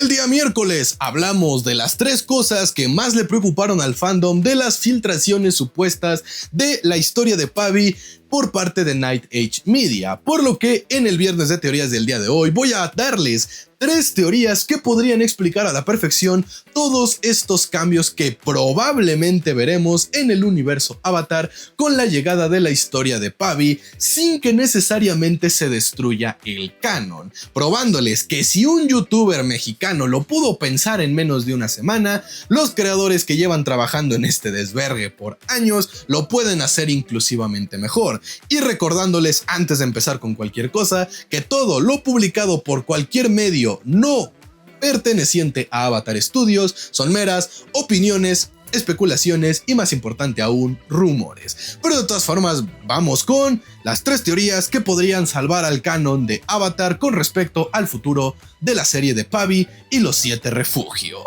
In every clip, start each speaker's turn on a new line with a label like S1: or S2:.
S1: El día miércoles hablamos de las 3 cosas que más le preocuparon al fandom de las filtraciones supuestas de la historia de Pavi por parte de Night Age Media, por lo que en el viernes de teorías del día de hoy voy a darles 3 teorías que podrían explicar a la perfección todos estos cambios que probablemente veremos en el universo Avatar con la llegada de la historia de Pavi sin que necesariamente se destruya el canon, probándoles que si un youtuber mexicano lo pudo pensar en menos de una semana, los creadores que llevan trabajando en este desvergue por años lo pueden hacer inclusivamente mejor. Y recordándoles antes de empezar con cualquier cosa que todo lo publicado por cualquier medio no perteneciente a Avatar Studios son meras opiniones, especulaciones y, más importante aún, rumores. Pero de todas formas, vamos con las 3 teorías que podrían salvar al canon de Avatar con respecto al futuro de la serie de Pavi y los 7 refugios.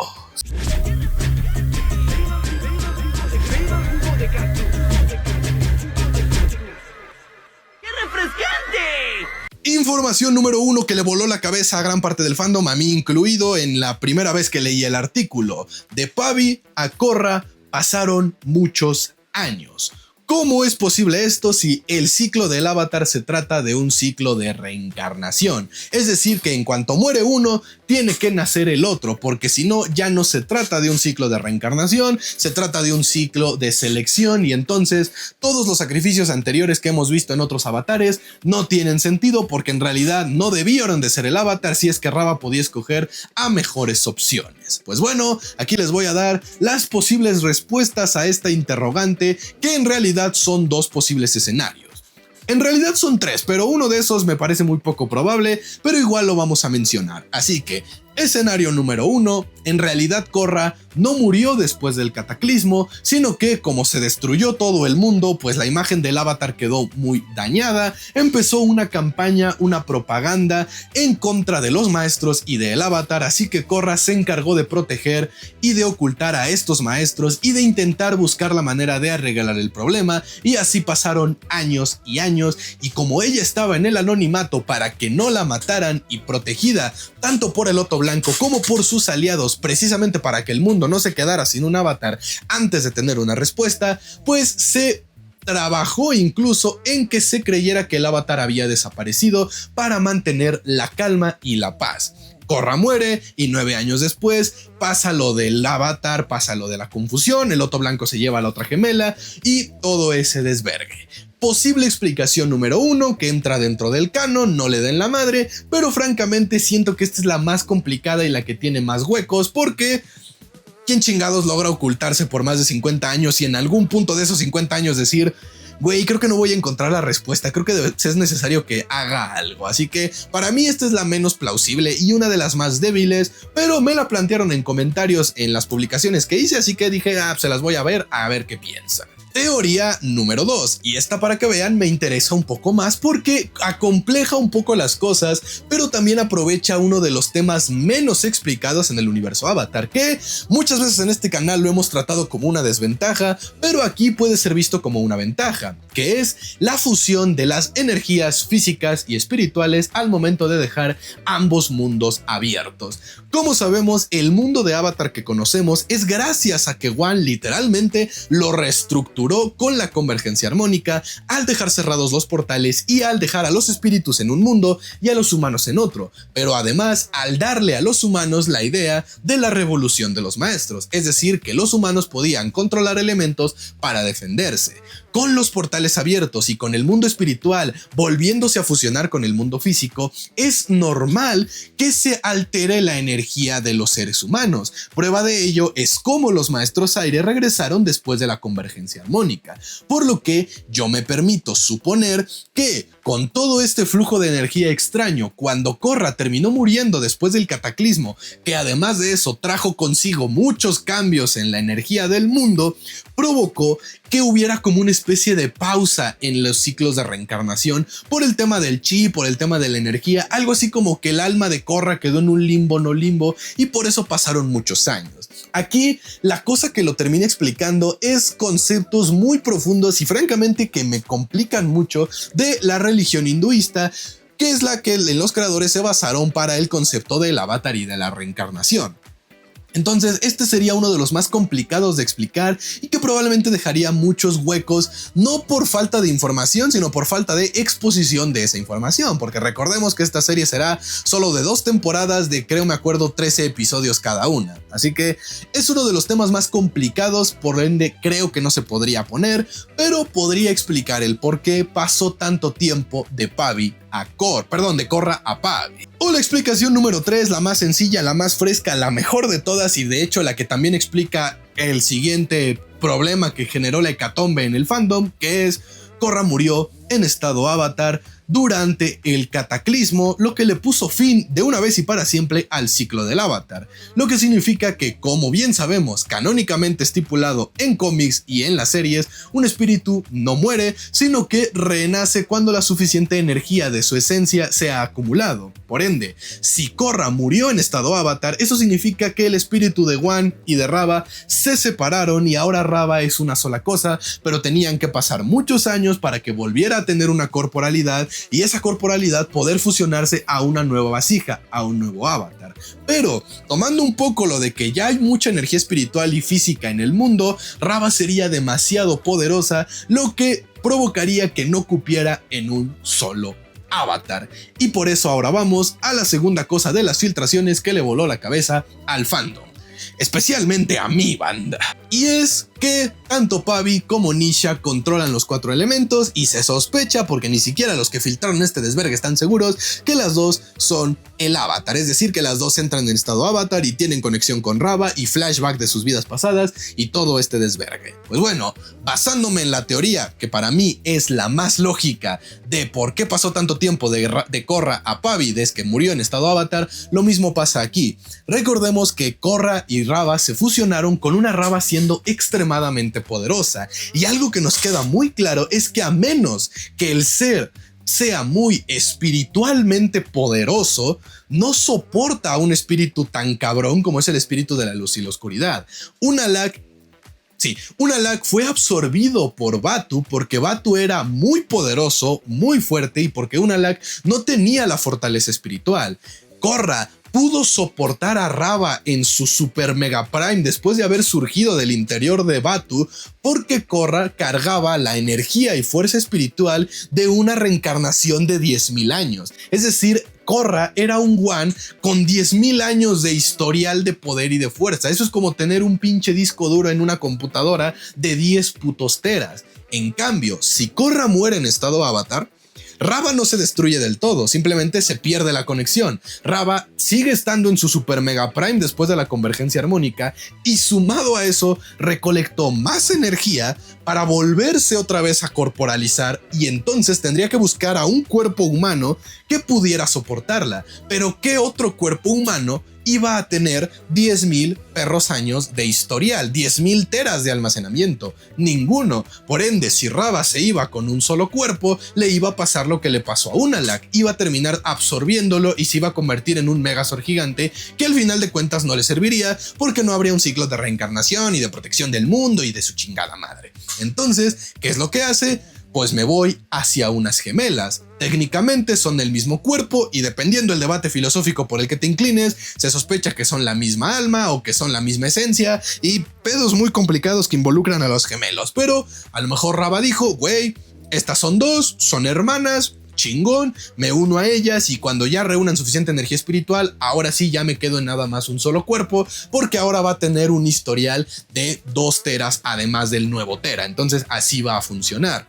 S1: Información número 1 que le voló la cabeza a gran parte del fandom, a mí incluido, en la primera vez que leí el artículo. De Pavi a Korra pasaron muchos años. ¿Cómo es posible esto si el ciclo del Avatar se trata de un ciclo de reencarnación? Es decir, que en cuanto muere uno, tiene que nacer el otro, porque si no, ya no se trata de un ciclo de reencarnación, se trata de un ciclo de selección, y entonces todos los sacrificios anteriores que hemos visto en otros avatares no tienen sentido, porque en realidad no debieron de ser el Avatar si es que Rava podía escoger a mejores opciones. Pues bueno, aquí les voy a dar las posibles respuestas a esta interrogante, que en realidad son 2 posibles escenarios. En realidad son 3, pero uno de esos me parece muy poco probable, pero igual lo vamos a mencionar. Así que, escenario número 1, en realidad Korra no murió después del cataclismo, sino que como se destruyó todo el mundo, pues la imagen del Avatar quedó muy dañada, empezó una campaña, una propaganda en contra de los maestros y del Avatar, así que Korra se encargó de proteger y de ocultar a estos maestros y de intentar buscar la manera de arreglar el problema, y así pasaron años y años, y como ella estaba en el anonimato para que no la mataran y protegida tanto por el Loto Blanco como por sus aliados, precisamente para que el mundo no se quedara sin un Avatar antes de tener una respuesta, pues se trabajó incluso en que se creyera que el Avatar había desaparecido para mantener la calma y la paz. Korra muere y 9 años después pasa lo del Avatar, pasa lo de la confusión, el Loto Blanco se lleva a la otra gemela y todo ese desvergue. Posible explicación número 1 que entra dentro del canon, no le den la madre, pero francamente siento que esta es la más complicada y la que tiene más huecos, porque ¿quién chingados logra ocultarse por más de 50 años y en algún punto de esos 50 años decir, güey, creo que no voy a encontrar la respuesta, creo que es necesario que haga algo? Así que para mí esta es la menos plausible y una de las más débiles, pero me la plantearon en comentarios en las publicaciones que hice, así que dije, se las voy a ver qué piensan. Teoría número 2, y esta, para que vean, me interesa un poco más porque acompleja un poco las cosas, pero también aprovecha uno de los temas menos explicados en el universo Avatar, que muchas veces en este canal lo hemos tratado como una desventaja, pero aquí puede ser visto como una ventaja, que es la fusión de las energías físicas y espirituales al momento de dejar ambos mundos abiertos. Como sabemos, el mundo de Avatar que conocemos es gracias a que Wan literalmente lo reestructuró con la convergencia armónica al dejar cerrados los portales y al dejar a los espíritus en un mundo y a los humanos en otro, pero además al darle a los humanos la idea de la revolución de los maestros, es decir, que los humanos podían controlar elementos para defenderse. Con los portales abiertos y con el mundo espiritual volviéndose a fusionar con el mundo físico, es normal que se altere la energía de los seres humanos. Prueba de ello es cómo los maestros aire regresaron después de la convergencia armónica, por lo que yo me permito suponer que con todo este flujo de energía extraño, cuando Korra terminó muriendo después del cataclismo, que además de eso trajo consigo muchos cambios en la energía del mundo, provocó que hubiera como una especie de pausa en los ciclos de reencarnación por el tema del chi, por el tema de la energía, algo así como que el alma de Korra quedó en un limbo no limbo y por eso pasaron muchos años. Aquí la cosa que lo termina explicando es conceptos muy profundos y francamente que me complican mucho de la religión hinduista, que es la que los creadores se basaron para el concepto del avatar y de la reencarnación. Entonces, este sería uno de los más complicados de explicar y que probablemente dejaría muchos huecos, no por falta de información, sino por falta de exposición de esa información, porque recordemos que esta serie será solo de 2 temporadas de, creo me acuerdo, 13 episodios cada una. Así que es uno de los temas más complicados, por ende creo que no se podría poner, pero podría explicar el por qué pasó tanto tiempo de Korra a Pavi. O la explicación número 3, la más sencilla, la más fresca, la mejor de todas y de hecho la que también explica el siguiente problema que generó la hecatombe en el fandom, que es Korra murió en estado avatar durante el cataclismo, lo que le puso fin de una vez y para siempre al ciclo del avatar, lo que significa que, como bien sabemos, canónicamente estipulado en cómics y en las series, un espíritu no muere, sino que renace cuando la suficiente energía de su esencia se ha acumulado. Por ende, si Korra murió en estado avatar, eso significa que el espíritu de Wan y de Rava se separaron y ahora Rava es una sola cosa, pero tenían que pasar muchos años para que volviera a tener una corporalidad y esa corporalidad poder fusionarse a una nueva vasija, a un nuevo avatar. Pero, tomando un poco lo de que ya hay mucha energía espiritual y física en el mundo, Rava sería demasiado poderosa, lo que provocaría que no cupiera en un solo avatar. Y por eso ahora vamos a la segunda cosa de las filtraciones que le voló la cabeza al fandom, especialmente a mi banda. Y es que tanto Pavi como Nisha controlan los 4 elementos y se sospecha, porque ni siquiera los que filtraron este desvergue están seguros, que las dos son el avatar, es decir, que las dos entran en estado avatar y tienen conexión con Rava y flashback de sus vidas pasadas y todo este desvergue. Pues bueno, basándome en la teoría que para mí es la más lógica de por qué pasó tanto tiempo de Korra a Pavi desde que murió en estado avatar, lo mismo pasa aquí. Recordemos que Korra y Rava se fusionaron con una Rava siendo extremadamente poderosa, y algo que nos queda muy claro es que a menos que el ser sea muy espiritualmente poderoso, no soporta a un espíritu tan cabrón como es el espíritu de la luz y la oscuridad. Unalaq fue absorbido por Vaatu porque Vaatu era muy poderoso, muy fuerte, y porque Unalaq no tenía la fortaleza espiritual. Korra pudo soportar a Rava en su super mega prime después de haber surgido del interior de Vaatu, porque Korra cargaba la energía y fuerza espiritual de una reencarnación de 10.000 años. Es decir, Korra era un Wan con 10.000 años de historial de poder y de fuerza. Eso es como tener un pinche disco duro en una computadora de 10 putos teras. En cambio, si Korra muere en estado avatar, Rava no se destruye del todo, simplemente se pierde la conexión. Rava sigue estando en su super mega prime después de la convergencia armónica y, sumado a eso, recolectó más energía para volverse otra vez a corporalizar, y entonces tendría que buscar a un cuerpo humano que pudiera soportarla. Pero ¿qué otro cuerpo humano iba a tener 10.000 perros años de historial, 10.000 teras de almacenamiento? Ninguno. Por ende, si Rava se iba con un solo cuerpo, le iba a pasar lo que le pasó a Unalaq, iba a terminar absorbiéndolo y se iba a convertir en un Megazord gigante que al final de cuentas no le serviría, porque no habría un ciclo de reencarnación y de protección del mundo y de su chingada madre. Entonces, ¿qué es lo que hace? Pues me voy hacia unas gemelas. Técnicamente son del mismo cuerpo y, dependiendo del debate filosófico por el que te inclines, se sospecha que son la misma alma o que son la misma esencia, y pedos muy complicados que involucran a los gemelos. Pero a lo mejor Rava dijo, güey, estas son dos, son hermanas, chingón, me uno a ellas, y cuando ya reúnan suficiente energía espiritual, ahora sí ya me quedo en nada más un solo cuerpo, porque ahora va a tener un historial de 2 teras además del nuevo tera. Entonces así va a funcionar.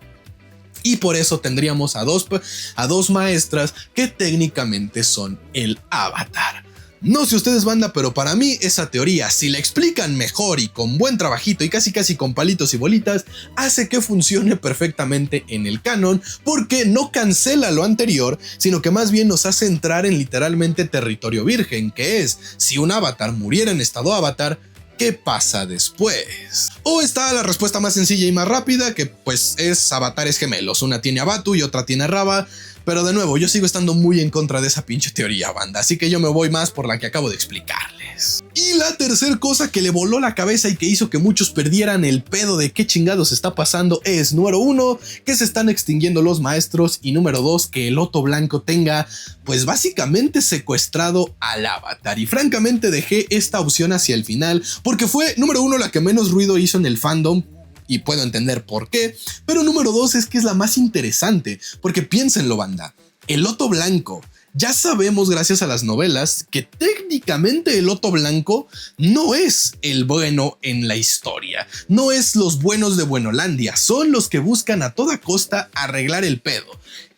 S1: Y por eso tendríamos a dos maestras que técnicamente son el avatar. No sé ustedes, banda, pero para mí esa teoría, si la explican mejor y con buen trabajito y casi con palitos y bolitas, hace que funcione perfectamente en el canon, porque no cancela lo anterior, sino que más bien nos hace entrar en literalmente territorio virgen, que es, si un avatar muriera en estado avatar, ¿qué pasa después? O está la respuesta más sencilla y más rápida, que pues es avatares gemelos. Una tiene a Vaatu y otra tiene a Rava. Pero de nuevo, yo sigo estando muy en contra de esa pinche teoría, banda, así que yo me voy más por la que acabo de explicarles. Y la tercera cosa que le voló la cabeza y que hizo que muchos perdieran el pedo de qué chingados está pasando es, número 1, que se están extinguiendo los maestros, y número 2, que el Loto Blanco tenga, pues básicamente secuestrado al Avatar. Y francamente dejé esta opción hacia el final porque fue, número 1, la que menos ruido hizo en el fandom, y puedo entender por qué, pero número 2 es que es la más interesante, porque piénsenlo, banda, el Loto Blanco, ya sabemos gracias a las novelas que técnicamente el Loto Blanco no es el bueno en la historia, no es los buenos de Buenolandia, son los que buscan a toda costa arreglar el pedo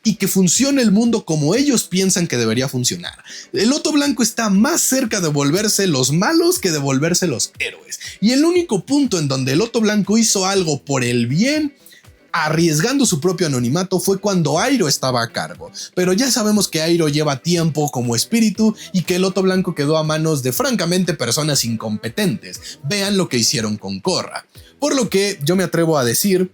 S1: y que funcione el mundo como ellos piensan que debería funcionar. El Loto Blanco está más cerca de volverse los malos que de volverse los héroes, y el único punto en donde el Loto Blanco hizo algo por el bien, arriesgando su propio anonimato, fue cuando Iroh estaba a cargo. Pero ya sabemos que Iroh lleva tiempo como espíritu y que el Loto Blanco quedó a manos de francamente personas incompetentes. Vean lo que hicieron con Korra. Por lo que yo me atrevo a decir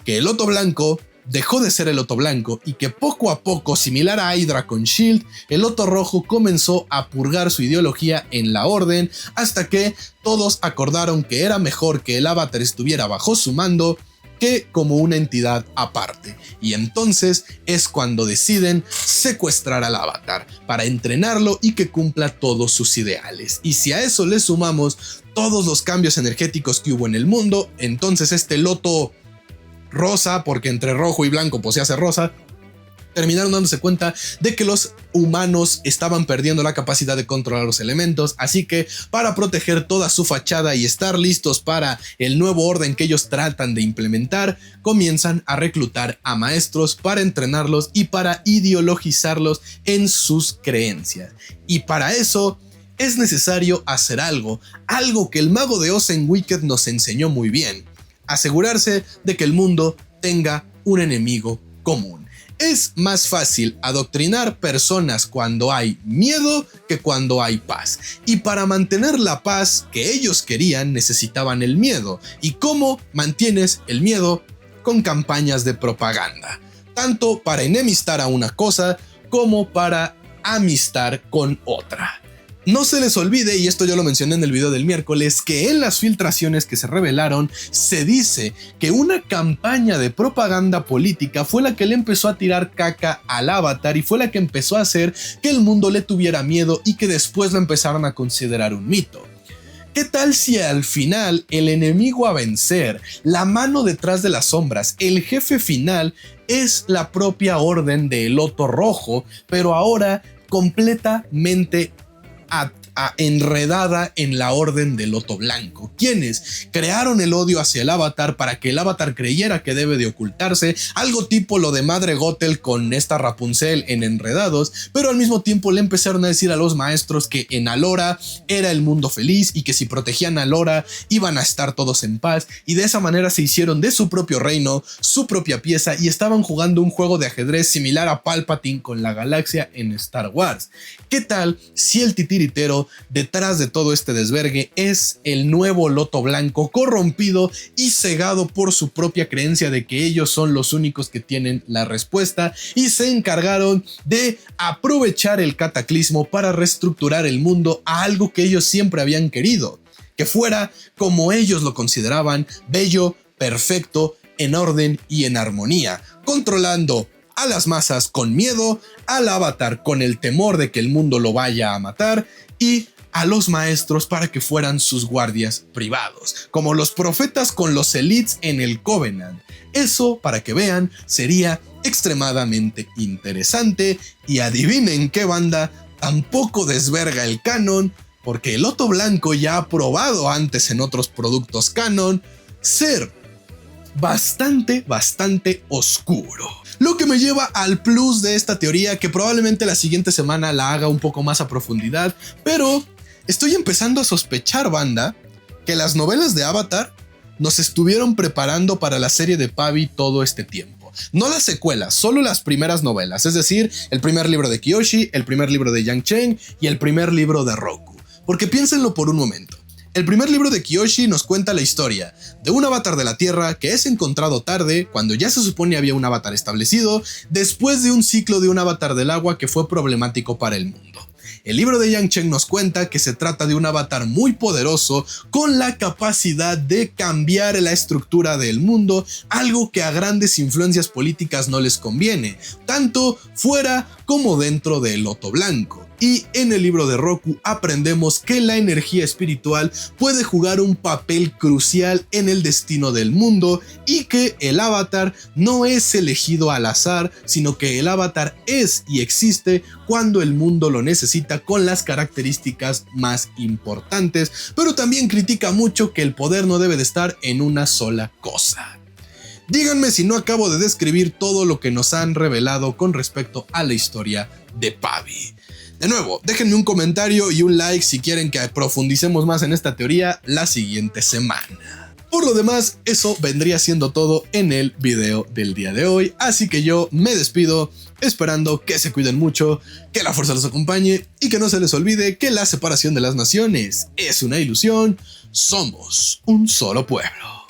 S1: que el Loto Blanco dejó de ser el Loto Blanco y que poco a poco, similar a Hydra con Shield, el Loto Rojo comenzó a purgar su ideología en la Orden hasta que todos acordaron que era mejor que el Avatar estuviera bajo su mando que como una entidad aparte. Y entonces es cuando deciden secuestrar al Avatar para entrenarlo y que cumpla todos sus ideales. Y si a eso le sumamos todos los cambios energéticos que hubo en el mundo, entonces este Loto rosa, porque entre rojo y blanco pues se hace rosa, terminaron dándose cuenta de que los humanos estaban perdiendo la capacidad de controlar los elementos, así que para proteger toda su fachada y estar listos para el nuevo orden que ellos tratan de implementar, comienzan a reclutar a maestros para entrenarlos y para ideologizarlos en sus creencias. Y para eso es necesario hacer algo que el mago de Oz en Wicked nos enseñó muy bien: asegurarse de que el mundo tenga un enemigo común. Es más fácil adoctrinar personas cuando hay miedo que cuando hay paz. Y para mantener la paz que ellos querían necesitaban el miedo. ¿Y cómo mantienes el miedo? Con campañas de propaganda. Tanto para enemistar a una cosa como para amistar con otra. No se les olvide, y esto yo lo mencioné en el video del miércoles, que en las filtraciones que se revelaron se dice que una campaña de propaganda política fue la que le empezó a tirar caca al Avatar y fue la que empezó a hacer que el mundo le tuviera miedo y que después lo empezaron a considerar un mito. ¿Qué tal si al final el enemigo a vencer, la mano detrás de las sombras, el jefe final es la propia orden del Loto Rojo, pero ahora completamente enredada en la orden del Loto Blanco, quienes crearon el odio hacia el Avatar para que el Avatar creyera que debe de ocultarse, algo tipo lo de Madre Gothel con esta Rapunzel en Enredados, pero al mismo tiempo le empezaron a decir a los maestros que en Alora era el mundo feliz y que si protegían a Alora iban a estar todos en paz, y de esa manera se hicieron de su propio reino, su propia pieza, y estaban jugando un juego de ajedrez similar a Palpatine con la galaxia en Star Wars. ¿Qué tal si el titiritero detrás de todo este desvergue es el nuevo Loto Blanco, corrompido y cegado por su propia creencia de que ellos son los únicos que tienen la respuesta, y se encargaron de aprovechar el cataclismo para reestructurar el mundo a algo que ellos siempre habían querido, que fuera como ellos lo consideraban: bello, perfecto, en orden y en armonía, controlando a las masas con miedo, al Avatar con el temor de que el mundo lo vaya a matar, y a los maestros para que fueran sus guardias privados, como los profetas con los elites en el Covenant. Eso, para que vean, sería extremadamente interesante, y adivinen qué, banda, tampoco desverga el canon, porque el Loto Blanco ya ha probado antes en otros productos canon ser bastante oscuro. Lo que me lleva al plus de esta teoría, que probablemente la siguiente semana la haga un poco más a profundidad, pero estoy empezando a sospechar, banda, que las novelas de Avatar nos estuvieron preparando para la serie de Pavi todo este tiempo. No las secuelas, solo las primeras novelas, es decir, el primer libro de Kyoshi, el primer libro de Yang Chen y el primer libro de Roku. Porque piénsenlo por un momento. El primer libro de Kyoshi nos cuenta la historia de un avatar de la Tierra que es encontrado tarde, cuando ya se supone había un avatar establecido, después de un ciclo de un avatar del agua que fue problemático para el mundo. El libro de Yang Chen nos cuenta que se trata de un avatar muy poderoso con la capacidad de cambiar la estructura del mundo, algo que a grandes influencias políticas no les conviene, tanto fuera como dentro del Loto Blanco. Y en el libro de Roku aprendemos que la energía espiritual puede jugar un papel crucial en el destino del mundo y que el avatar no es elegido al azar, sino que el avatar es y existe cuando el mundo lo necesita con las características más importantes, pero también critica mucho que el poder no debe de estar en una sola cosa. Díganme si no acabo de describir todo lo que nos han revelado con respecto a la historia de Pavi. De nuevo, déjenme un comentario y un like si quieren que profundicemos más en esta teoría la siguiente semana. Por lo demás, eso vendría siendo todo en el video del día de hoy, así que yo me despido esperando que se cuiden mucho, que la fuerza los acompañe y que no se les olvide que la separación de las naciones es una ilusión, somos un solo pueblo.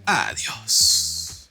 S1: Adiós.